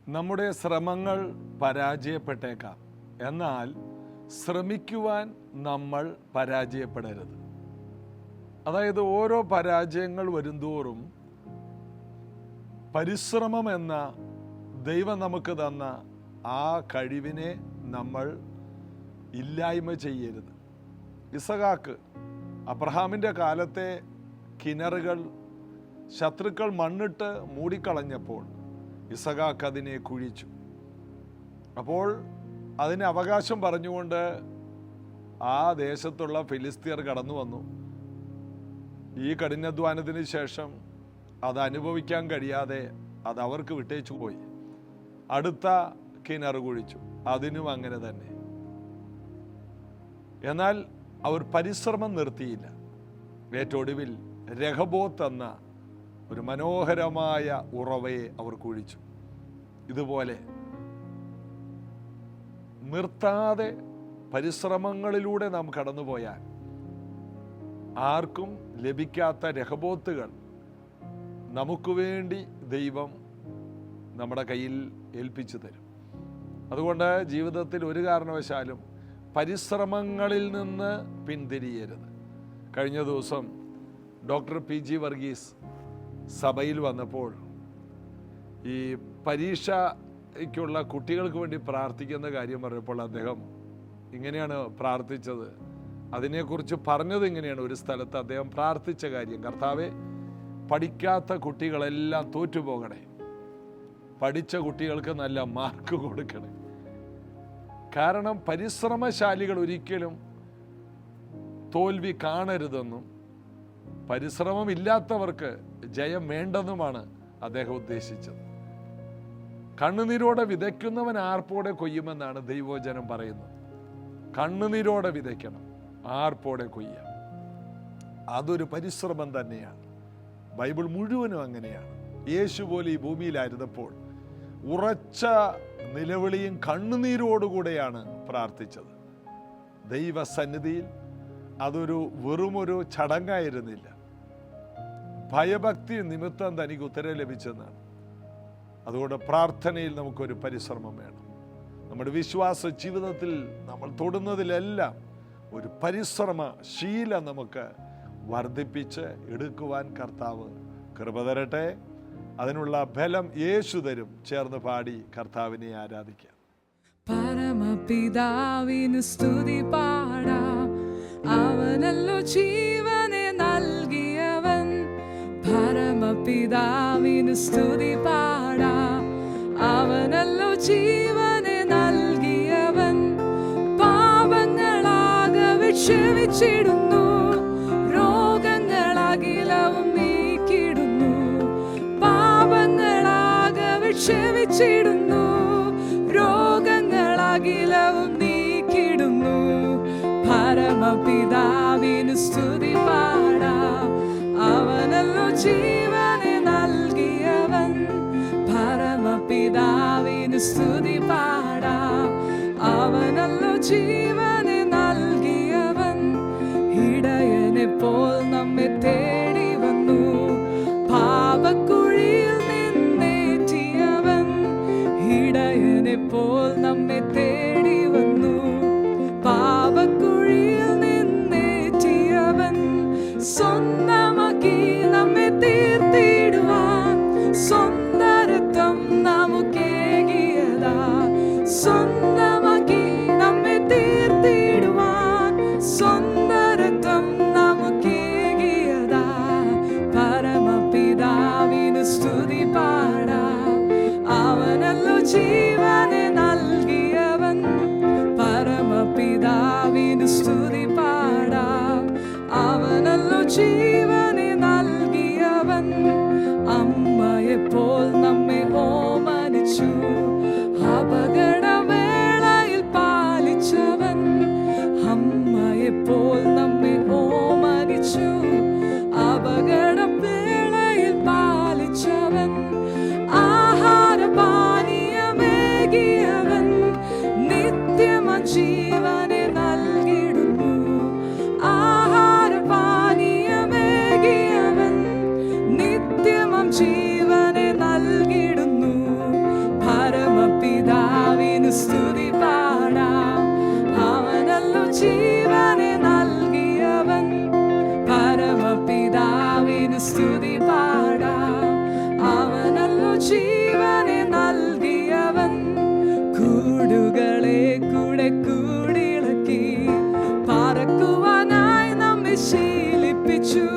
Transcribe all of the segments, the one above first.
നമ്മുടെ ശ്രമങ്ങൾ പരാജയപ്പെട്ടേക്കാം, എന്നാൽ ശ്രമിക്കുവാൻ നമ്മൾ പരാജയപ്പെടരുത്. അതായത് ഓരോ പരാജയങ്ങൾ വരുന്തോറും പരിശ്രമം എന്ന ദൈവം നമുക്ക് തന്ന ആ കഴിവിനെ നമ്മൾ ഇല്ലായ്മ ചെയ്യരുത്. ഇസഹാക്ക് അബ്രഹാമിൻ്റെ കാലത്തെ കിണറുകൾ ശത്രുക്കൾ മണ്ണിട്ട് മൂടിക്കളഞ്ഞപ്പോൾ ഇസഹാക്ക് അതിനെ കുഴിച്ചു. അപ്പോൾ അതിന് അവകാശം പറഞ്ഞുകൊണ്ട് ആ ദേശത്തുള്ള ഫിലിസ്തീയർ കടന്നു വന്നു. ഈ കഠിനാധ്വാനത്തിന് ശേഷം അത് അനുഭവിക്കാൻ കഴിയാതെ അത് അവർക്ക് വിട്ടേച്ചു പോയി. അടുത്ത കിണർ കുഴിച്ചു, അതിനും അങ്ങനെ തന്നെ. എന്നാൽ അവർ പരിശ്രമം നിർത്തിയില്ല. ഏറ്റൊടുവിൽ രഹബോത്ത് എന്ന ഒരു മനോഹരമായ ഉറവയെ അവർ കുഴിച്ചു. ഇതുപോലെ നിർത്താതെ പരിശ്രമങ്ങളിലൂടെ നാം കടന്നുപോയാൽ ആർക്കും ലഭിക്കാത്ത രഹബോത്തുകൾ നമുക്ക് വേണ്ടി ദൈവം നമ്മുടെ കയ്യിൽ ഏൽപ്പിച്ചു തരും. അതുകൊണ്ട് ജീവിതത്തിൽ ഒരു കാരണവശാലും പരിശ്രമങ്ങളിൽ നിന്ന് പിന്തിരിയരുത്. കഴിഞ്ഞ ദിവസം ഡോക്ടർ PG വർഗീസ് സഭയിൽ വന്നപ്പോൾ ഈ പരീക്ഷയ്ക്കുള്ള കുട്ടികൾക്ക് വേണ്ടി പ്രാർത്ഥിക്കുന്ന കാര്യം പറഞ്ഞപ്പോൾ അദ്ദേഹം ഇങ്ങനെയാണ് പ്രാർത്ഥിച്ചത്. അതിനെക്കുറിച്ച് പറഞ്ഞത് ഇങ്ങനെയാണ്. ഒരു സ്ഥലത്ത് അദ്ദേഹം പ്രാർത്ഥിച്ച കാര്യം: കർത്താവേ, പഠിക്കാത്ത കുട്ടികളെല്ലാം തോറ്റുപോകണേ, പഠിച്ച കുട്ടികൾക്ക് നല്ല മാർക്ക് കൊടുക്കണേ. കാരണം പരിശ്രമശാലികൾ ഒരിക്കലും തോൽവി കാണരുതെന്നും പരിശ്രമമില്ലാത്തവർക്ക് ജയം വേണ്ടെന്നുമാണ് അദ്ദേഹം ഉദ്ദേശിച്ചത്. കണ്ണുനീരോടെ വിതയ്ക്കുന്നവൻ ആർപ്പോടെ കൊയ്യുമെന്നാണ് ദൈവവചനം പറയുന്നത്. കണ്ണുനീരോടെ വിതയ്ക്കണം, ആർപ്പോടെ കൊയ്യാം. അതൊരു പരിശ്രമം തന്നെയാണ്. ബൈബിൾ മുഴുവനും അങ്ങനെയാണ്. യേശു പോലെ ഈ ഭൂമിയിലായിരുന്നപ്പോൾ ഉറച്ച നിലവിളിയും കണ്ണുനീരോടുകൂടെയാണ് പ്രാർത്ഥിച്ചത്. ദൈവസന്നിധിയിൽ അതൊരു വെറുമൊരു ചടങ്ങായിരുന്നില്ല. ഭയഭക്തി നിമിത്തം തനിക്ക് ഉത്തരം ലഭിച്ചെന്നാണ്. അതുകൊണ്ട് പ്രാർത്ഥനയിൽ നമുക്കൊരു പരിശ്രമം വേണം. നമ്മുടെ വിശ്വാസ ജീവിതത്തിൽ നമ്മൾ തൊടുന്നതിലെല്ലാം ഒരു പരിശ്രമ ശീലം നമുക്ക് വർദ്ധിപ്പിച്ച് എടുക്കുവാൻ കർത്താവ് കൃപ തരട്ടെ. അതിനുള്ള ബലം യേശു തരും. ചേർന്ന് പാടി കർത്താവിനെ ആരാധിക്കാം. പരമപിതാവിന് സ്തുതി പാടാം, അവനല്ലോ ജീവനെ നൽകിയവൻ. പരമപിതാവിന് സ്തുതി പാടാം, അവനല്ലോ ജീവനെ നൽകിയവൻ. പാപങ്ങളാകെ ക്ഷമിച്ചിടുന്നു, രോഗങ്ങളാകിലവും നീക്കിടുന്നു. പാപങ്ങളാകെ ക്ഷമിച്ചിടുന്നു, രോഗങ്ങളാകിലവും നീക്കിടുന്നു. പരമപിതാവിന് സ്തുതി പാടാം, അവനല്ലോ ജീവനെ നൽകിയവൻ. പരമപിതാവിന് സ്തുതി പാടാം, അവനല്ലോ ജീവനെ നൽകിയവൻ. ഇടയനെപ്പോൾ നമ്മെ തേടി വന്നു, പാപക്കുഴിയിൽ നിന്നേറ്റിയവൻ. ഇടയനെപ്പോൾ നമ്മെ തേടി വന്നു, പാപക്കുഴിയിൽ നിന്നേറ്റിയവൻ. സ്വന്തമാക്കി നമ്മെ തീർത്തിടുവാൻ സ്വന്തരത്വം നമുക്കേകിയതാ. സ്വന്തമാക്കി നമ്മെ തീർത്തിടുവാൻ സ്വന്തരത്വം നമുക്കേകിയതാ. പരമപിതാവിന് സ്തുതി പാടാം, അവനല്ലോ ജീവനെ നൽകിയവൻ. പരമപിതാവിന് സ്തുതി പാടാം, അവനല്ലോ ജീവനെ നൽകിയവൻ. അമ്മയെപ്പോൾ നമ്മെ ഓമനിച്ചു, അപകടവേളയിൽ പാലിച്ചവൻ. അമ്മയെപ്പോൾ നമ്മെ ഓമനിച്ചു, അപകടവേളയിൽ പാലിച്ചവൻ. ആഹാരപാനീയമേകിയവൻ, നിത്യമജീവനെ നൽകിടുന്നു. ആഹാരപാനീയമേ ഓമനിച്ചു.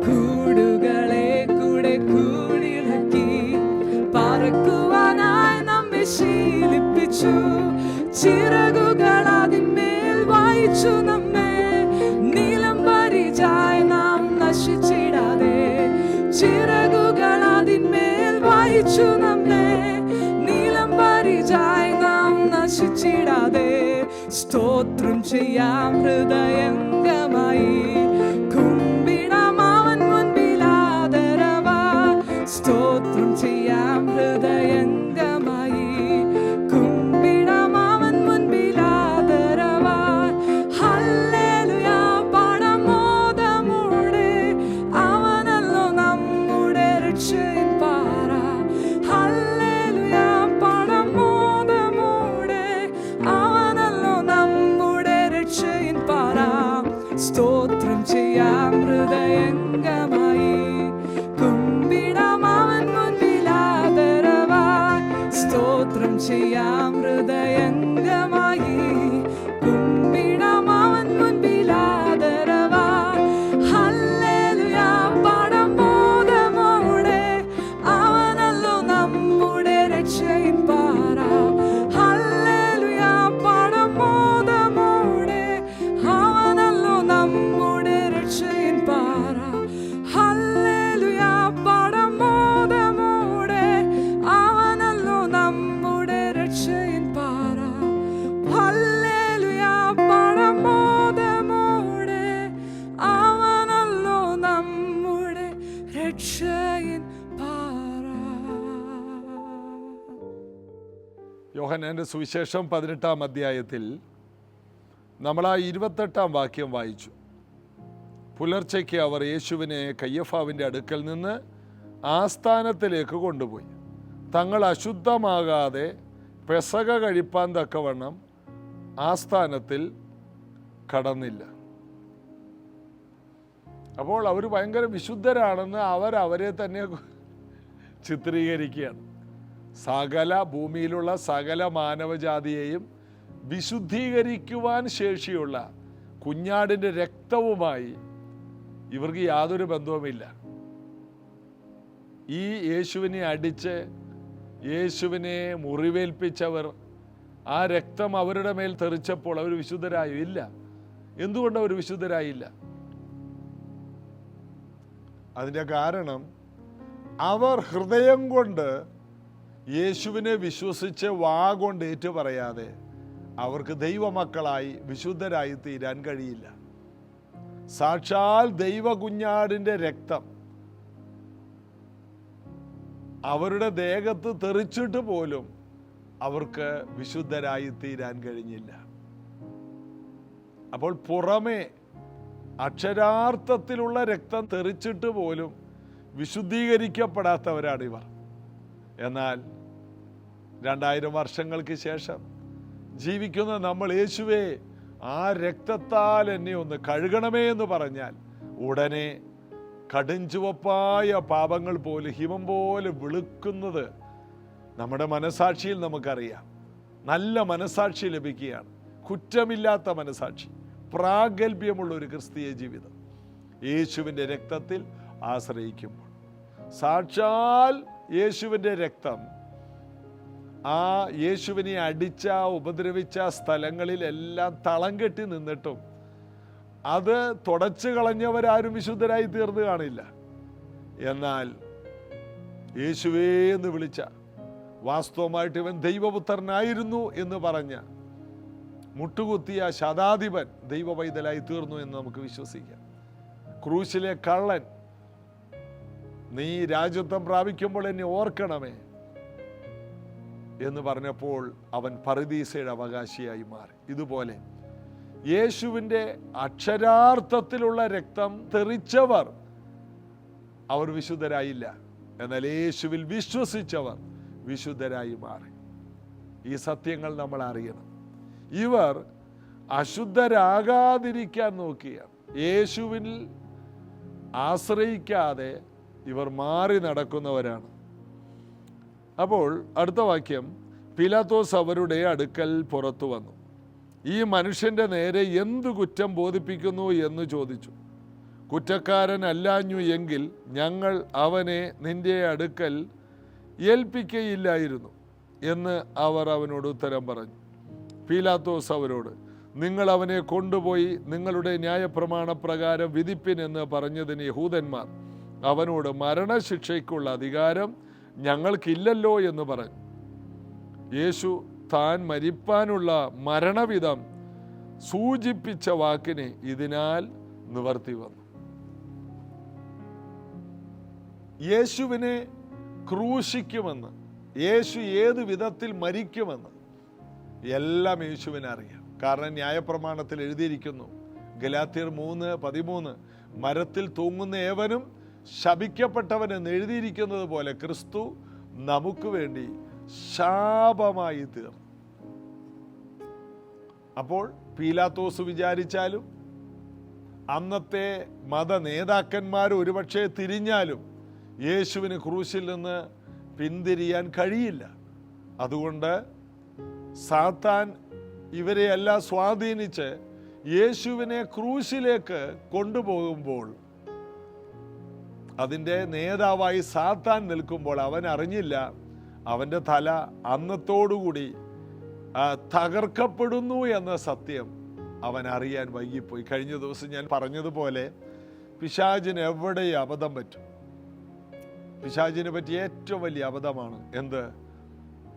കൂടുകളെ കൂടെ കൂടിളക്കി പറക്കുവാനായി നമ്മെ ശീലിപ്പിച്ചു. ചിറകുകൾ അതിന്മേൽ വായിച്ചു നമ്മെ. നീലം പരിചായി നാം നശിച്ചിടാതെ. ചിറകുകൾ അതിന്മേൽ വായിച്ചു നമ്മെ. നീലം പരിചായി നാം നശിച്ചിടാതെ. സ്തോത്രം ചെയ്യാം ഹൃദയംഗമായി. കുമ്പിടാം അവൻ മുൻപിൽ ആദരവായി. സ്തോത്രം ചെയ്യാം ഹൃദയംഗമായി. കുമ്പിടാം അവൻ മുൻപിൽ ആദരവായി. ഹല്ലേലൂയ പാടാം മോദമോടെ. അവനല്ലോ നമ്മുടെ രക്ഷയിൻ പാറ. ഹല്ലേലൂയ പാടാം മോദമോടെ. അവനല്ലോ നമ്മുടെ രക്ഷയിൻ പാറ. സ്തോത്രം ചെയ്യാം ഹൃദയംഗമായി. കുമ്പിടാം അവൻ മുൻപിൽ ആദരവായി. സ്തോത്രം ചെയ്യാം ഹൃദയംഗമായി. കുമ്പിടാം അവൻ മുൻപിൽ ആദരവായി. ഹല്ലേലൂയ പാടാം മോദമോടെ. അവനല്ലോ നമ്മുടെ രക്ഷയിൻ പാറ. ഹല്ലേലൂയ പാടാം മോദമോടെ. അവനല്ലോ നമ്മുടെ രക്ഷയിൻ പാറ. ഹല്ലേലൂയ പാടാം മോദമോടെ. അവനല്ലോ നമ്മുടെ രക്ഷയിൻ പാറ. ഹല്ലേലൂയ പാടാം മോദമോടെ. അവനല്ലോ നമ്മുടെ രക്ഷയിൻ പാറ. യോഹന്നാന്റെ സുവിശേഷം 18-ാം അധ്യായത്തിൽ നമ്മൾ ആ 28-ാം വാക്യം വായിച്ചു. പുലർച്ചയ്ക്ക് അവർ യേശുവിനെ കയ്യഫാവിൻ്റെ അടുക്കൽ നിന്ന് ആസ്ഥാനത്തിലേക്ക് കൊണ്ടുപോയി. തങ്ങൾ അശുദ്ധമാകാതെ പെസക കഴിപ്പാൻ തക്കവണ്ണം ആസ്ഥാനത്തിൽ കടന്നില്ല. അപ്പോൾ അവർ ഭയങ്കര വിശുദ്ധരാണെന്ന് അവരെ തന്നെ ചിത്രീകരിക്കുകയാണ്. സകല ഭൂമിയിലുള്ള സകല മാനവജാതിയെയും വിശുദ്ധീകരിക്കുവാൻ ശേഷിയുള്ള കുഞ്ഞാടിൻ്റെ രക്തവുമായി ഇവർക്ക് യാതൊരു ബന്ധവുമില്ല. ഈ യേശുവിനെ അടിച്ച് യേശുവിനെ മുറിവേൽപ്പിച്ചവർ ആ രക്തം അവരുടെ മേൽ തെറിച്ചപ്പോൾ അവർ വിശുദ്ധരായോ? ഇല്ല. എന്തുകൊണ്ട് അവർ വിശുദ്ധരായില്ല? അതിൻ്റെ കാരണം അവർ ഹൃദയം കൊണ്ട് യേശുവിനെ വിശ്വസിച്ച് വാ കൊണ്ട് ഏറ്റു പറയാതെ അവർക്ക് ദൈവമക്കളായി വിശുദ്ധരായി തീരാൻ കഴിയില്ല. സാക്ഷാൽ ദൈവ കുഞ്ഞാടിൻ്റെ രക്തം അവരുടെ ദേഹത്ത് തെറിച്ചിട്ട് പോലും അവർക്ക് വിശുദ്ധരായി തീരാൻ കഴിഞ്ഞില്ല. അപ്പോൾ പുറമേ അക്ഷരാർത്ഥത്തിലുള്ള രക്തം തെറിച്ചിട്ട് പോലും വിശുദ്ധീകരിക്കപ്പെടാത്തവരാണിവർ. എന്നാൽ 2000 വർഷങ്ങൾക്ക് ശേഷം ജീവിക്കുന്ന നമ്മൾ യേശുവേ ആ രക്തത്താൽ എന്നെ ഒന്ന് കഴുകണമേ എന്ന് പറഞ്ഞാൽ ഉടനെ കടുംചുവപ്പായ പാപങ്ങൾ പോലെ ഹിമം പോലെ വെളുക്കുന്നത് നമ്മുടെ മനസാക്ഷിയിൽ നമുക്കറിയാം. നല്ല മനസാക്ഷി ലഭിക്കുകയാണ്. കുറ്റമില്ലാത്ത മനസാക്ഷി, പ്രാഗൽഭ്യമുള്ള ഒരു ക്രിസ്തീയ ജീവിതം യേശുവിൻ്റെ രക്തത്തിൽ ആശ്രയിക്കുമ്പോൾ. സാക്ഷാൽ യേശുവിൻ്റെ രക്തം ആ യേശുവിനെ അടിച്ച ഉപദ്രവിച്ച സ്ഥലങ്ങളിലെല്ലാം തളം കെട്ടി നിന്നിട്ടും അത് തുടച്ചു കളഞ്ഞവരാരും വിശുദ്ധരായി തീർന്നു കാണില്ല. എന്നാൽ യേശുവേ എന്ന് വിളിച്ച, വാസ്തവമായിട്ട് ഇവൻ ദൈവപുത്രനായിരുന്നു എന്ന് പറഞ്ഞ മുട്ടുകുത്തിയ ശതാധിപൻ ദൈവ പൈതലായി തീർന്നു എന്ന് നമുക്ക് വിശ്വസിക്കാം. ക്രൂശിലെ കള്ളൻ, നീ രാജ്യത്വം പ്രാപിക്കുമ്പോൾ എന്നെ ഓർക്കണമേ എന്ന് പറഞ്ഞപ്പോൾ അവൻ പറുദീസയുടെ അവകാശിയായി മാറി. ഇതുപോലെ യേശുവിൻ്റെ അക്ഷരാർത്ഥത്തിലുള്ള രക്തം തെറിച്ചവർ അവർ വിശുദ്ധരായില്ല. എന്നാൽ യേശുവിൽ വിശ്വസിച്ചവർ വിശുദ്ധരായി മാറി. ഈ സത്യങ്ങൾ നമ്മൾ അറിയണം. ഇവർ അശുദ്ധരാകാതിരിക്കാൻ നോക്കിയാണ്. യേശുവിൽ ആശ്രയിക്കാതെ ഇവർ മാറി നടക്കുന്നവരാണ്. അപ്പോൾ അടുത്ത വാക്യം, പീലാത്തോസ് അവരുടെ അടുക്കൽ പുറത്തു വന്നു. ഈ മനുഷ്യൻ്റെ നേരെ എന്തു കുറ്റം ബോധിപ്പിക്കുന്നു എന്ന് ചോദിച്ചു. കുറ്റക്കാരനല്ലാഞ്ഞു എങ്കിൽ ഞങ്ങൾ അവനെ നിന്റെ അടുക്കൽ ഏൽപ്പിക്കയില്ലായിരുന്നു എന്ന് അവർ അവനോട് ഉത്തരം പറഞ്ഞു. പീലാത്തോസ് അവരോട്, നിങ്ങൾ അവനെ കൊണ്ടുപോയി നിങ്ങളുടെ ന്യായപ്രമാണപ്രകാരം വിധിപ്പിൻ എന്ന് പറഞ്ഞതിന് യഹൂദന്മാർ അവനോട്, മരണശിക്ഷയ്ക്കുള്ള അധികാരം ഞങ്ങൾക്കില്ലല്ലോ എന്ന് പറഞ്ഞു. യേശു താൻ മരിപ്പാനുള്ള മരണവിധം സൂചിപ്പിച്ച വാക്കിന് ഇതിനാൽ നിവർത്തി വന്നു. യേശുവിനെ ക്രൂശിക്കുമെന്ന്, യേശു ഏത് വിധത്തിൽ മരിക്കുമെന്ന് എല്ലാം യേശുവിനെ അറിയാം. കാരണം ന്യായപ്രമാണത്തിൽ എഴുതിയിരിക്കുന്നു, ഗലാത്യർ 3:13, മരത്തിൽ തൂങ്ങുന്ന ഏവനും ശപിക്കപ്പെട്ടവൻ എന്ന് എഴുതിയിരിക്കുന്നത് പോലെ ക്രിസ്തു നമുക്ക് വേണ്ടി ശാപമായി തീർന്നു. അപ്പോൾ പീലാത്തോസ് വിചാരിച്ചാലും അന്നത്തെ മത നേതാക്കന്മാർ ഒരുപക്ഷെ തിരിഞ്ഞാലും യേശുവിന് ക്രൂശിൽ നിന്ന് പിന്തിരിയാൻ കഴിയില്ല. അതുകൊണ്ട് സാത്താൻ ഇവരെയെല്ലാം സ്വാധീനിച്ച് യേശുവിനെ ക്രൂശിലേക്ക് കൊണ്ടുപോകുമ്പോൾ, അതിൻ്റെ നേതാവായി സാത്താൻ നിൽക്കുമ്പോൾ അവൻ അറിഞ്ഞില്ല അവൻ്റെ തല അന്നത്തോടുകൂടി തകർക്കപ്പെടുന്നു എന്ന സത്യം അവൻ അറിയാൻ വൈകിപ്പോയി. കഴിഞ്ഞ ദിവസം ഞാൻ പറഞ്ഞതുപോലെ പിശാചിന് എവിടെ അബദ്ധം പറ്റും. പിശാചിനെ പറ്റിയ ഏറ്റവും വലിയ അബദ്ധമാണ് എന്ത്?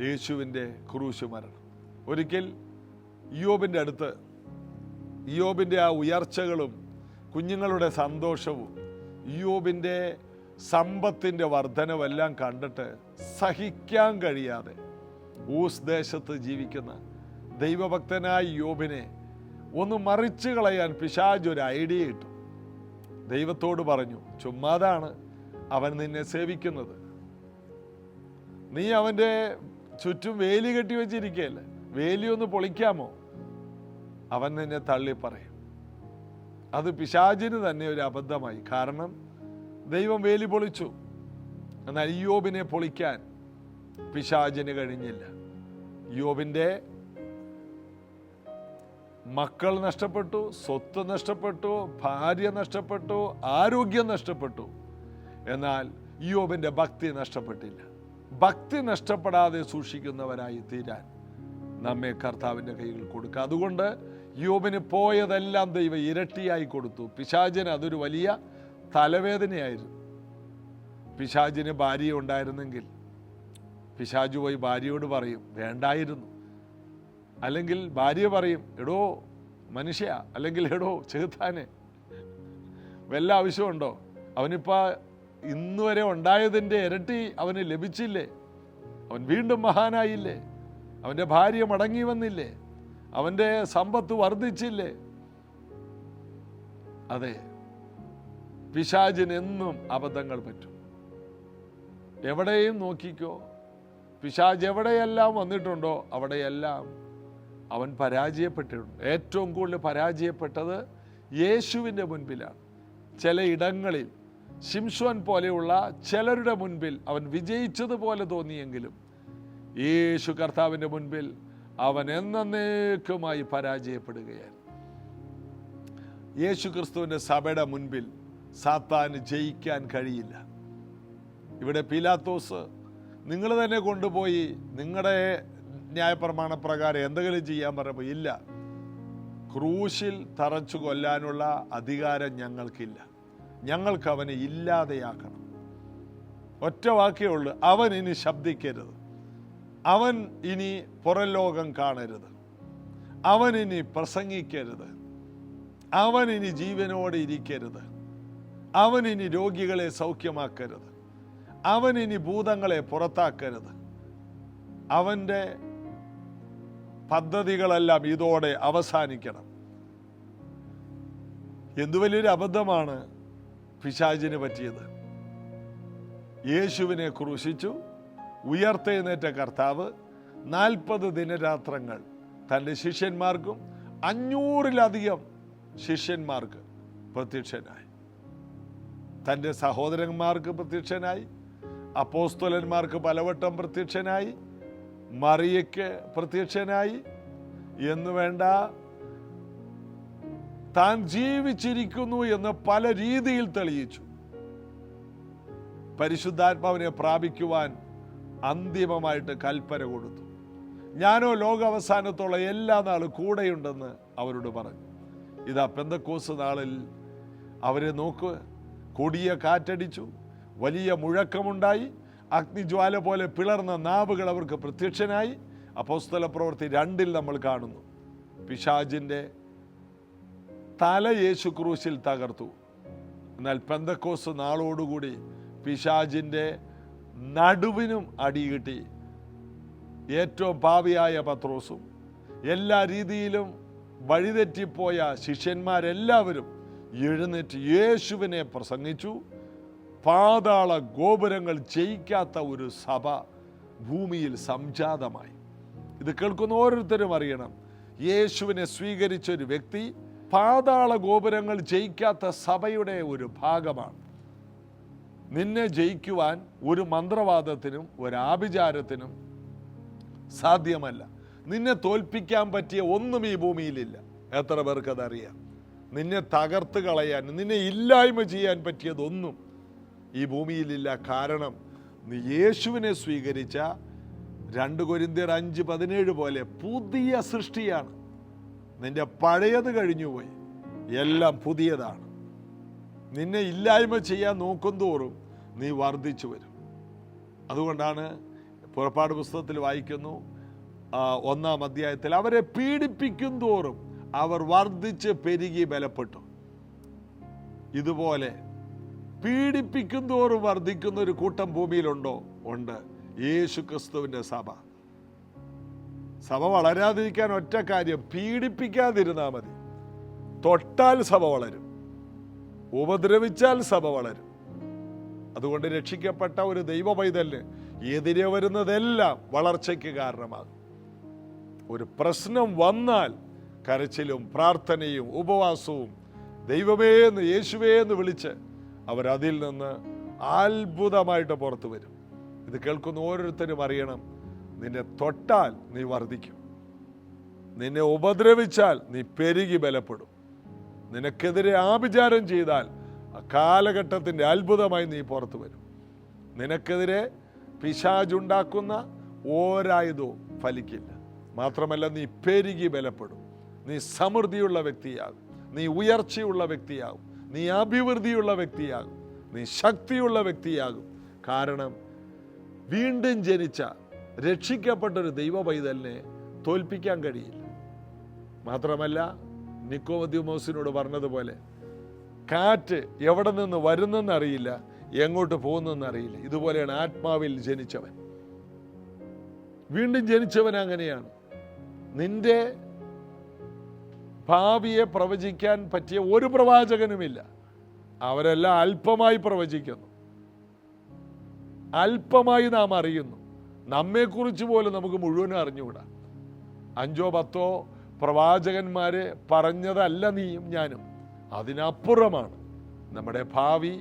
യേശുവിൻ്റെ ക്രൂശ് മരണം. ഒരിക്കൽ ഇയ്യോബിൻ്റെ അടുത്ത് ഇയ്യോബിൻ്റെ ആ ഉയർച്ചകളും കുഞ്ഞുങ്ങളുടെ സന്തോഷവും ഇയ്യോബിൻ്റെ സമ്പത്തിൻ്റെ വർധനവെല്ലാം കണ്ടിട്ട് സഹിക്കാൻ കഴിയാതെ ഊസ് ദേശത്ത് ജീവിക്കുന്ന ദൈവഭക്തനായ ഇയ്യോബിനെ ഒന്ന് മറിച്ചു കളയാൻ പിശാച് ഒരു ഐഡിയ ഇട്ടു. ദൈവത്തോട് പറഞ്ഞു, ചുമ്മാതാണ് അവൻ നിന്നെ സേവിക്കുന്നത്, നീ അവൻ്റെ ചുറ്റും വേലി കെട്ടി വെച്ചിരിക്കുകയല്ലേ, വേലി ഒന്ന് പൊളിക്കാമോ? അവൻ നിന്നെ തള്ളി പറയും. അത് പിശാചിന് തന്നെ ഒരു അബദ്ധമായി. കാരണം ദൈവം വേലി പൊളിച്ചു, എന്നാൽ ഇയ്യോബിനെ പൊളിക്കാൻ പിശാചിന് കഴിഞ്ഞില്ല. ഇയ്യോബിൻ്റെ മക്കൾ നഷ്ടപ്പെട്ടു, സ്വത്ത് നഷ്ടപ്പെട്ടു, ഭാര്യ നഷ്ടപ്പെട്ടു, ആരോഗ്യം നഷ്ടപ്പെട്ടു. എന്നാൽ ഇയ്യോബിൻ്റെ ഭക്തി നഷ്ടപ്പെട്ടില്ല. ഭക്തി നഷ്ടപ്പെടാതെ സൂക്ഷിക്കുന്നവരായി തീരാൻ നമ്മെ കർത്താവിൻ്റെ കയ്യിൽ കൊടുക്കുക. അതുകൊണ്ട് ഇയ്യോബിന് പോയതെല്ലാം ദൈവം ഇരട്ടിയായി കൊടുത്തു. പിശാചിന് അതൊരു വലിയ തലവേദനയായിരുന്നു. പിശാചിന് ഭാര്യ ഉണ്ടായിരുന്നെങ്കിൽ പിശാചു പോയി ഭാര്യയോട് പറയും വേണ്ടായിരുന്നു, അല്ലെങ്കിൽ ഭാര്യ പറയും എടോ മനുഷ്യ, അല്ലെങ്കിൽ എടോ ചെകുത്താനെ, വല്ല ആവശ്യമുണ്ടോ? അവനിപ്പോൾ ഇന്നുവരെ ഉണ്ടായതിൻ്റെ ഇരട്ടി അവന് ലഭിച്ചില്ലേ? അവൻ വീണ്ടും മഹാനായില്ലേ? അവൻ്റെ ഭാര്യ മടങ്ങി വന്നില്ലേ? അവൻ്റെ സമ്പത്ത് വർദ്ധിച്ചില്ലേ? അതെ, പിശാചിന് എന്നും അബദ്ധങ്ങൾ പറ്റും. എവിടെയും നോക്കിക്കോ, പിശാച് എവിടെയെല്ലാം വന്നിട്ടുണ്ടോ അവിടെയെല്ലാം അവൻ പരാജയപ്പെട്ടിട്ടുണ്ട്. ഏറ്റവും കൂടുതൽ പരാജയപ്പെട്ടത് യേശുവിൻ്റെ മുൻപിലാണ്. ചില ഇടങ്ങളിൽ ശിംശോൻ പോലെയുള്ള ചിലരുടെ മുൻപിൽ അവൻ വിജയിച്ചതുപോലെ തോന്നിയെങ്കിലും യേശു കർത്താവിൻ്റെ മുൻപിൽ അവൻ എന്നേക്കുമായി പരാജയപ്പെടുകയാണ്. യേശു ക്രിസ്തുവിൻ്റെ സഭയുടെ മുൻപിൽ സാത്താന് ജയിക്കാൻ കഴിയില്ല. ഇവിടെ പീലാത്തോസ് നിങ്ങൾ തന്നെ കൊണ്ടുപോയി നിങ്ങളുടെ ന്യായപ്രമാണപ്രകാരം എന്തെങ്കിലും ചെയ്യാൻ പറഞ്ഞപ്പോൾ ഇല്ല, ക്രൂശിൽ തറച്ചു കൊല്ലാനുള്ള അധികാരം ഞങ്ങൾക്കില്ല, ഞങ്ങൾക്ക് അവനെ ഇല്ലാതെയാക്കണം. ഒറ്റ വാക്കേ ഉള്ളൂ, അവൻ ഇനി ശബ്ദിക്കരുത്, അവൻ ഇനി പുറലോകം കാണരുത്, അവൻ ഇനി പ്രസംഗിക്കരുത്, അവൻ ഇനി ജീവനോടെ ഇരിക്കരുത്, അവൻ ഇനി രോഗികളെ സൗഖ്യമാക്കരുത്, അവൻ ഇനി ഭൂതങ്ങളെ പുറത്താക്കരുത്. അവൻ്റെ പദ്ധതികളെല്ലാം ഇതോടെ അവസാനിക്കണം. എന്തു വലിയൊരു അബദ്ധമാണ് പിശാചിന് പറ്റിയത്. യേശുവിനെ ക്രൂശിച്ചു, ഉയർത്തെഴുന്നേറ്റ കർത്താവ് 40 ദിനരാത്രങ്ങൾ തൻ്റെ ശിഷ്യന്മാർക്കും 500-ലധികം ശിഷ്യന്മാർക്ക് പ്രത്യക്ഷനായി. തൻ്റെ സഹോദരന്മാർക്ക് പ്രത്യക്ഷനായി, അപ്പോസ്തലന്മാർക്ക് പലവട്ടം പ്രത്യക്ഷനായി, മറിയയ്ക്ക് പ്രത്യക്ഷനായി എന്ന് വേണ്ട താൻ ജീവിച്ചിരിക്കുന്നു എന്ന് പല രീതിയിൽ തെളിയിച്ചു. പരിശുദ്ധാത്മാവിനെ പ്രാപിക്കുവാൻ അന്തിമമായിട്ട് കൽപ്പന കൊടുത്തു. ഞാനോ ലോകാവസാനത്തോളം എല്ലാ നാളും കൂടെയുണ്ടെന്ന് അവരോട് പറഞ്ഞു. ഇതാ പെന്തക്കോസ്ത് നാളിൽ അവരെ നോക്കുക, കൊടിയ കാറ്റടിച്ചു, വലിയ മുഴക്കമുണ്ടായി, അഗ്നിജ്വാല പോലെ പിളർന്ന നാവുകൾ അവർക്ക് പ്രത്യക്ഷനായി. അപ്പോസ്തലപ്രവൃത്തി 2 നമ്മൾ കാണുന്നു. പിശാചിൻ്റെ തല യേശു ക്രൂശിൽ തകർത്തു. എന്നാൽ പെന്തക്കോസ്ത് നാളോടുകൂടി പിശാചിൻ്റെ നടുവിനും അടി കിട്ടി. ഏറ്റവും പാപിയായ പത്രോസും എല്ലാ രീതിയിലും വഴിതെറ്റിപ്പോയ ശിഷ്യന്മാരെല്ലാവരും എഴുന്നേറ്റ് യേശുവിനെ പ്രസംഗിച്ചു. പാതാള ഗോപുരങ്ങൾ ജയിക്കാത്ത ഒരു സഭ ഭൂമിയിൽ സംജാതമായി. ഇത് കേൾക്കുന്ന ഓരോരുത്തരും അറിയണം, യേശുവിനെ സ്വീകരിച്ച ഒരു വ്യക്തി പാതാള ഗോപുരങ്ങൾ ജയിക്കാത്ത സഭയുടെ ഒരു ഭാഗമാണ്. നിന്നെ ജയിക്കുവാൻ ഒരു മന്ത്രവാദത്തിനും ഒരു ആഭിചാരത്തിനും സാധ്യമല്ല. നിന്നെ തോൽപ്പിക്കാൻ പറ്റിയ ഒന്നും ഈ ഭൂമിയിലില്ല. എത്ര പേർക്ക് അതറിയാം? നിന്നെ തകർത്ത് കളയാൻ, നിന്നെ ഇല്ലായ്മ ചെയ്യാൻ പറ്റിയതൊന്നും ഈ ഭൂമിയിലില്ല. കാരണം നീ യേശുവിനെ സ്വീകരിച്ച 2 കൊരിന്ത്യർ 5:17 പോലെ പുതിയ സൃഷ്ടിയാണ്. നിന്റെ പഴയത് കഴിഞ്ഞുപോയി, എല്ലാം പുതിയതാണ്. നിന്നെ ഇല്ലായ്മ ചെയ്യാൻ നോക്കുന്തോറും നീ വർദ്ധിച്ചു വരും. അതുകൊണ്ടാണ് പുറപ്പാട് പുസ്തകത്തിൽ വായിക്കുന്നു, 1-ാം അധ്യായത്തിൽ അവരെ പീഡിപ്പിക്കും തോറും അവർ വർദ്ധിച്ച് പെരുകി ബലപ്പെട്ടു. ഇതുപോലെ പീഡിപ്പിക്കും തോറും വർദ്ധിക്കുന്ന ഒരു കൂട്ടം ഭൂമിയിലുണ്ടോ? ഉണ്ട്. യേശു ക്രിസ്തുവിൻ്റെ സഭ. സഭ വളരാതിരിക്കാൻ ഒറ്റ കാര്യം, പീഡിപ്പിക്കാതിരുന്നാൽ മതി. തൊട്ടാൽ സഭ വളരും, ഉപദ്രവിച്ചാൽ സഭ വളരും. അതുകൊണ്ട് രക്ഷിക്കപ്പെട്ട ഒരു ദൈവ പൈതലിന് എതിരെ വരുന്നതെല്ലാം വളർച്ചയ്ക്ക് കാരണമാകും. ഒരു പ്രശ്നം വന്നാൽ കരച്ചിലും പ്രാർത്ഥനയും ഉപവാസവും ദൈവമേ എന്ന് യേശുവേ എന്ന് വിളിച്ച് അവരതിൽ നിന്ന് അത്ഭുതമായിട്ട് പുറത്തു വരും. ഇത് കേൾക്കുന്ന ഓരോരുത്തരും അറിയണം, നിന്നെ തൊട്ടാൽ നീ വർദ്ധിക്കും, നിന്നെ ഉപദ്രവിച്ചാൽ നീ പെരുകി ബലപ്പെടും, നിനക്കെതിരെ ആഭിചാരം ചെയ്താൽ ആ കാലഘട്ടത്തിൻ്റെ അത്ഭുതമായി നീ പുറത്തു വരും. നിനക്കെതിരെ പിശാചുണ്ടാക്കുന്ന ഒരായുധവും ഫലിക്കില്ല. മാത്രമല്ല, നീ പെരുകി ബലപ്പെടും, നീ സമൃദ്ധിയുള്ള വ്യക്തിയാകും, നീ ഉയർച്ചയുള്ള വ്യക്തിയാകും, നീ അഭിവൃദ്ധിയുള്ള വ്യക്തിയാകും, നീ ശക്തിയുള്ള വ്യക്തിയാകും. കാരണം വീണ്ടും ജനിച്ച രക്ഷിക്കപ്പെട്ടൊരു ദൈവ പൈതലിനെ തോൽപ്പിക്കാൻ കഴിയില്ല. മാത്രമല്ല, നിക്കോദീമോസിനോട് പറഞ്ഞതുപോലെ കാറ്റ് എവിടെ നിന്ന് വരുന്നെന്നറിയില്ല, എങ്ങോട്ട് പോകുന്നെന്നറിയില്ല. ഇതുപോലെയാണ് ആത്മാവിൽ ജനിച്ചവൻ. വീണ്ടും ജനിച്ചവൻ അങ്ങനെയാണ്. നിന്റെ ഭാവിയെ പ്രവചിക്കാൻ പറ്റിയ ഒരു പ്രവാചകനുമില്ല. അവരെല്ലാം അല്പമായി പ്രവചിക്കുന്നു, അല്പമായി നാം അറിയുന്നു. നമ്മെക്കുറിച്ച് പോലും നമുക്ക് മുഴുവനും അറിഞ്ഞുകൂടാ. 5-10 പ്രവാചകന്മാര് പറഞ്ഞതല്ല നീയും ഞാനും, അതിനപ്പുറമാണ്. നമ്മുടെ ഭാവി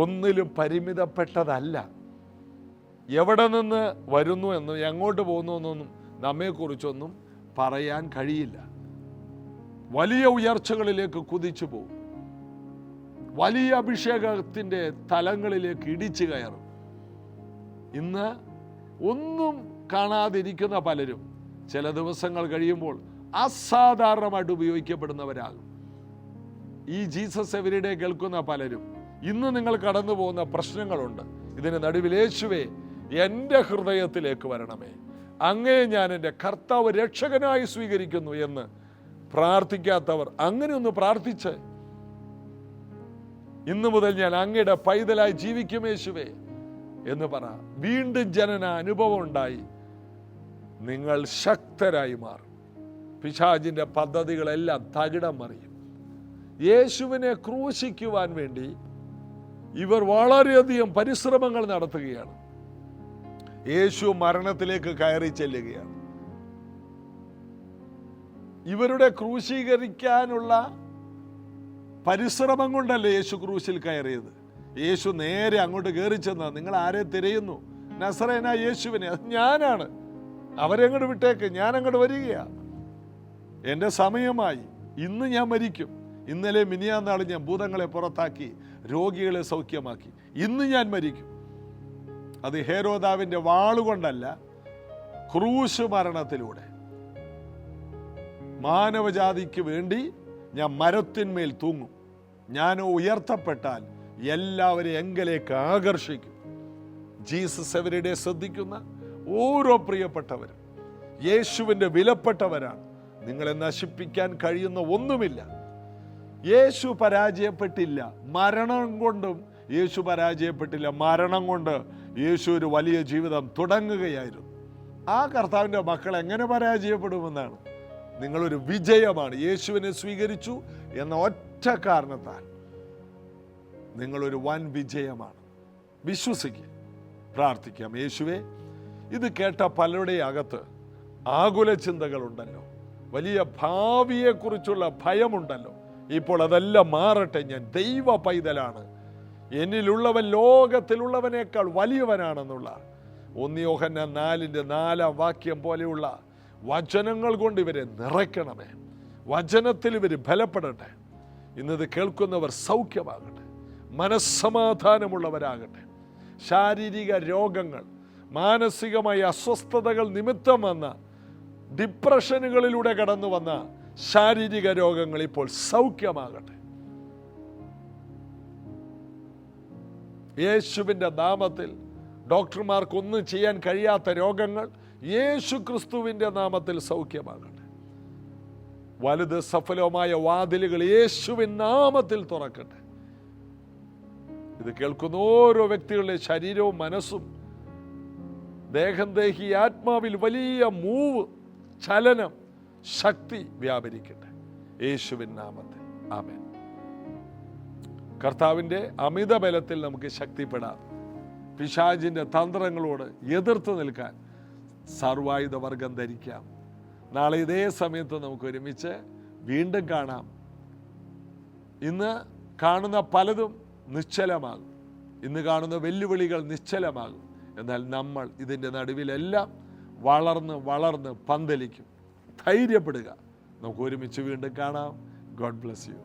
ഒന്നിലും പരിമിതപ്പെട്ടതല്ല. എവിടെ നിന്ന് വരുന്നു എന്നും എങ്ങോട്ട് പോകുന്നു എന്നൊന്നും നമ്മെക്കുറിച്ചൊന്നും പറയാൻ കഴിയില്ല. വലിയ ഉയർച്ചകളിലേക്ക് കുതിച്ചു പോകും, വലിയ അഭിഷേകത്തിൻ്റെ തലങ്ങളിലേക്ക് ഇടിച്ചു കയറും. ഇന്ന് ഒന്നും കാണാതിരിക്കുന്ന പലരും ചില ദിവസങ്ങൾ കഴിയുമ്പോൾ അസാധാരണമായിട്ട് ഉപയോഗിക്കപ്പെടുന്നവരാകും. ഈ ജീസസ് എവരിഡേ കേൾക്കുന്ന പലരും ഇന്ന് നിങ്ങൾ കടന്നു പോകുന്ന പ്രശ്നങ്ങളുണ്ട്. ഇതിന് നടുവിൽ യേശുവേ എൻ്റെ ഹൃദയത്തിലേക്ക് വരണമേ, അങ്ങയെ ഞാൻ എൻ്റെ കർത്താവ് രക്ഷകനായി സ്വീകരിക്കുന്നു എന്ന് പ്രാർത്ഥിക്കാത്തവർ അങ്ങനെ ഒന്ന് പ്രാർത്ഥിച്ച്, ഇന്നു മുതൽ ഞാൻ അങ്ങയുടെ പൈതലായി ജീവിക്കും യേശുവേ എന്ന് പറ. വീണ്ടും ജനന അനുഭവം ഉണ്ടായി നിങ്ങൾ ശക്തരായി മാറും. പിശാചിൻ്റെ പദ്ധതികളെല്ലാം തകിടം മറിയും. യേശുവിനെ ക്രൂശിക്കുവാൻ വേണ്ടി ഇവർ വളരെയധികം പരിശ്രമങ്ങൾ നടത്തുകയാണ്. യേശു മരണത്തിലേക്ക് കയറി ചെല്ലുകയാണ്. ഇവരുടെ ക്രൂശീകരിക്കാനുള്ള പരിശ്രമം കൊണ്ടല്ലേ യേശു ക്രൂശിൽ കയറിയത്. യേശു നേരെ അങ്ങോട്ട് കയറി ചെന്ന, നിങ്ങൾ ആരെ തിരയുന്നു? നസറേന യേശുവിനെ. അത് ഞാനാണ്, അവരെങ്ങോട്ട് വിട്ടേക്ക്, ഞാൻ അങ്ങോട്ട് വരികയാണ്. എൻ്റെ സമയമായി, ഇന്ന് ഞാൻ മരിക്കും. ഇന്നലെ മിനിയാന്നാൾ ഞാൻ ഭൂതങ്ങളെ പുറത്താക്കി, രോഗികളെ സൗഖ്യമാക്കി. ഇന്ന് ഞാൻ മരിക്കും. അത് ഹേരോദാവിൻ്റെ വാളുകൊണ്ടല്ല, ക്രൂശ് മരണത്തിലൂടെ. മാനവജാതിക്ക് വേണ്ടി ഞാൻ മരത്തിന്മേൽ തൂങ്ങും. ഞാൻ ഉയർത്തപ്പെട്ടാൽ എല്ലാവരെയും എങ്കിലേക്ക് ആകർഷിക്കും. ജീസസ് എവരിടെ ശ്രദ്ധിക്കുന്ന ഓരോ പ്രിയപ്പെട്ടവരും യേശുവിൻ്റെ വിലപ്പെട്ടവരാണ്. നിങ്ങളെ നശിപ്പിക്കാൻ കഴിയുന്ന ഒന്നുമില്ല. യേശു പരാജയപ്പെട്ടില്ല, മരണം കൊണ്ടും യേശു പരാജയപ്പെട്ടില്ല. മരണം കൊണ്ട് യേശു ഒരു വലിയ ജീവിതം തുടങ്ങുകയായിരുന്നു. ആ കർത്താവിൻ്റെ മക്കൾ എങ്ങനെ പരാജയപ്പെടുമെന്നാണ്? നിങ്ങളൊരു വിജയമാണ്. യേശുവിനെ സ്വീകരിച്ചു എന്ന ഒറ്റ കാരണത്താൽ നിങ്ങളൊരു വൻ വിജയമാണ്. വിശ്വസിക്കുക, പ്രാർത്ഥിക്കാം. യേശുവേ, ഇത് കേട്ട പലരുടെ അകത്ത് ആകുല ചിന്തകളുണ്ടല്ലോ, വലിയ ഭാവിയെക്കുറിച്ചുള്ള ഭയമുണ്ടല്ലോ. ഇപ്പോൾ അതെല്ലാം മാറട്ടെ. ഞാൻ ദൈവ പൈതലാണ്, എന്നിലുള്ളവൻ ലോകത്തിലുള്ളവനേക്കാൾ വലിയവനാണെന്നുള്ള 1 യോഹന്നാൻ 4:4 പോലെയുള്ള വചനങ്ങൾ കൊണ്ട് ഇവരെ നിറയ്ക്കണമേ. വചനത്തിൽ ഇവർ ബലപ്പെടട്ടെ. ഇന്നത് കേൾക്കുന്നവർ സൗഖ്യമാകട്ടെ, മനസ്സമാധാനമുള്ളവരാകട്ടെ. ശാരീരിക രോഗങ്ങൾ, മാനസികമായ അസ്വസ്ഥതകൾ നിമിത്തം വന്ന ഡിപ്രഷനുകളിലൂടെ കടന്നു വന്ന ശാരീരിക രോഗങ്ങൾ ഇപ്പോൾ സൗഖ്യമാകട്ടെ. യേശുവിൻ്റെ നാമത്തിൽ ഡോക്ടർമാർക്കൊന്നും ചെയ്യാൻ കഴിയാത്ത രോഗങ്ങൾ യേശു ക്രിസ്തുവിൻ്റെ നാമത്തിൽ സൗഖ്യമാകട്ടെ. വലുത് സഫലമായ വാതിലുകൾ യേശുവിൻ നാമത്തിൽ തുറക്കട്ടെ. ഇത് കേൾക്കുന്ന ഓരോ വ്യക്തികളുടെ ശരീരവും മനസ്സും ദേഹം, ദേഹി, ആത്മാവിൽ വലിയ മൂവ്, ചലനം, ശക്തി വ്യാപരിക്കട്ടെ യേശുവിൻ നാമത്തിൽ. ആമേൻ. കർത്താവിൻ്റെ അമിത ബലത്തിൽ നമുക്ക് ശക്തിപ്പെടാം. പിശാചിൻ്റെ തന്ത്രങ്ങളോട് എതിർത്ത് നിൽക്കാൻ സർവായുധവർഗം ധരിക്കാം. നാളെ ഇതേ സമയത്ത് നമുക്ക് ഒരുമിച്ച് വീണ്ടും കാണാം. ഇന്ന് കാണുന്ന പലതും നിശ്ചലമാകും. ഇന്ന് കാണുന്ന വെല്ലുവിളികൾ നിശ്ചലമാകും. എന്നാൽ നമ്മൾ ഇതിൻ്റെ നടുവിലെല്ലാം വളർന്ന് പന്തലിക്കും. ധൈര്യപ്പെടുക. നമുക്ക് ഒരുമിച്ച് വീണ്ടും കാണാം. God bless you.